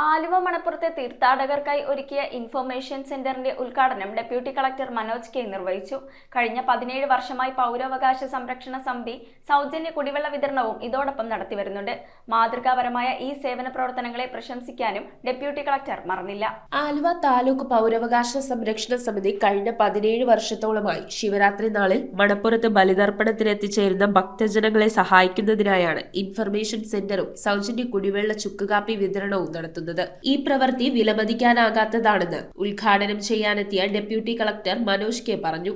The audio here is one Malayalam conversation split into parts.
ആലുവ മണപ്പുറത്തെ തീർത്ഥാടകർക്കായി ഒരുക്കിയ ഇൻഫർമേഷൻ സെന്ററിന്റെ ഉദ്ഘാടനം ഡെപ്യൂട്ടി കളക്ടർ മനോജ് കെ നിർവഹിച്ചു. കഴിഞ്ഞ 17 വർഷമായി പൗരാവകാശ സംരക്ഷണ സമിതി സൗജന്യ കുടിവെള്ള വിതരണവും ഇതോടൊപ്പം നടത്തിവരുന്നുണ്ട്. മാതൃകാപരമായ ഈ സേവന പ്രവർത്തനങ്ങളെ പ്രശംസിക്കാനും ഡെപ്യൂട്ടി കളക്ടർ മറന്നില്ല. ആലുവ താലൂക്ക് പൗരാവകാശ സംരക്ഷണ സമിതി കഴിഞ്ഞ 17 വർഷത്തോളമായി ശിവരാത്രി നാളിൽ മണപ്പുറത്ത് ബലിതർപ്പണത്തിന് എത്തിച്ചേരുന്ന ഭക്തജനങ്ങളെ സഹായിക്കുന്നതിനായാണ് ഇൻഫർമേഷൻ സെന്ററും സൗജന്യ കുടിവെള്ള ചുക്കുകാപ്പി വിതരണവും നടത്തുന്നത്. ഈ പ്രവൃത്തി വിലമതിക്കാനാകാത്തതാണെന്ന് ഉദ്ഘാടനം ചെയ്യാനെത്തിയ ഡെപ്യൂട്ടി കളക്ടർ മനോജ് കെ പറഞ്ഞു.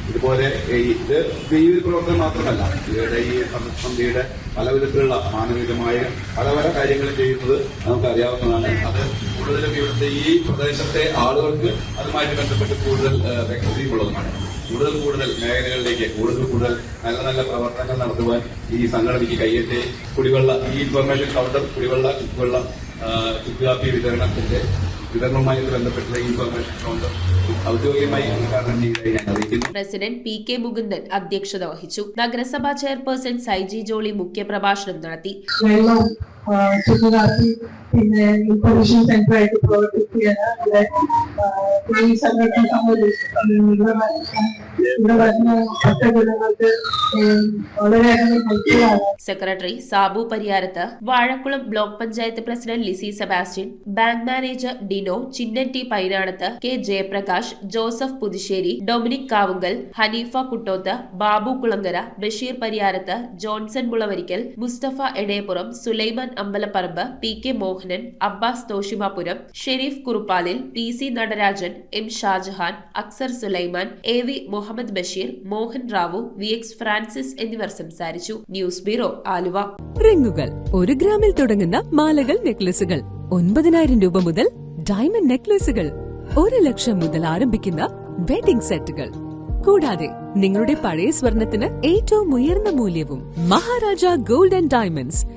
ഇതുപോലെ ഇത് ഈ ഒരു പ്രവർത്തനം മാത്രമല്ല, ഇവരുടെ ഈ സമിതിയുടെ പല വിധത്തിലുള്ള മാനവികമായ പല കാര്യങ്ങൾ ചെയ്യുന്നത് നമുക്കറിയാവുന്നതാണ്. അത് കൂടുതലും ഇവിടുത്തെ ഈ പ്രദേശത്തെ ആളുകൾക്ക് അതുമായിട്ട് ബന്ധപ്പെട്ട് കൂടുതൽ വ്യക്തതയുള്ളതുമാണ്. കൂടുതൽ മേഖലകളിലേക്ക് കൂടുതൽ നല്ല പ്രവർത്തനങ്ങൾ നടത്തുവാൻ ഈ സംഘടനയ്ക്ക് കയ്യെത്തി കുടിവെള്ള ഈ ഇൻഫർമേഷൻ കൗണ്ടർ കുടിവെള്ള ചുക്കുകാപ്പി വിതരണവുമായി ബന്ധപ്പെട്ടുള്ള ഇൻഫർമേഷൻ കൗണ്ടർ ഔദ്യോഗികമായി ഉദ്ഘാടനം ചെയ്തതായി ഞാൻ അറിയിക്കുന്നു. പ്രസിഡന്റ് പി കെ മുകുന്ദൻ അധ്യക്ഷത വഹിച്ചു. നഗരസഭാ ചെയർപേഴ്സൺ സൈജി ജോളി മുഖ്യപ്രഭാഷണം നടത്തി. പിന്നെ ഇൻഫർമേഷൻ സെന്റർ ആയിട്ട് പ്രവർത്തിക്കുകയാണ്. ഈ സംഘടന secretary Sabu Pariyarath, Vazhakkulam block panchayat president Lissy Sebastian, bank manager Dino, Chinnan T Painadath, K Jayaprakash, Joseph Puthussery, Dominic Kavungal, Haneefa Kuttoth, Babu Kulangara, Basheer Pariyarath, Johnson Mulavarikkal, Musthafa Edeppuram, Sulaiman Ambalapparambu, P K Mohanan, Abbas Thoshimapuram, Shareef Kuruppalil, P C Natarajan, M Shajahan, Aksar Sulaiman, A V Muhammad Basheer, Mohan Rao, V X Francis എന്നിവർ സംസാരിച്ചു. News bureau, Aluva. റിങ്ങുകൾ 1 ഗ്രാമിൽ തുടങ്ങുന്ന മാലകൾ, നെക്ലസുകൾ 9,000 രൂപ മുതൽ ഡയമണ്ട് നെക്ലസുകൾ 1 ലക്ഷം മുതൽ ആരംഭിക്കുന്ന വെഡിംഗ് സെറ്റുകൾ, കൂടാതെ നിങ്ങളുടെ പഴയ സ്വർണത്തിന് ഏറ്റവും ഉയർന്ന മൂല്യവും. Maharaja gold and diamonds,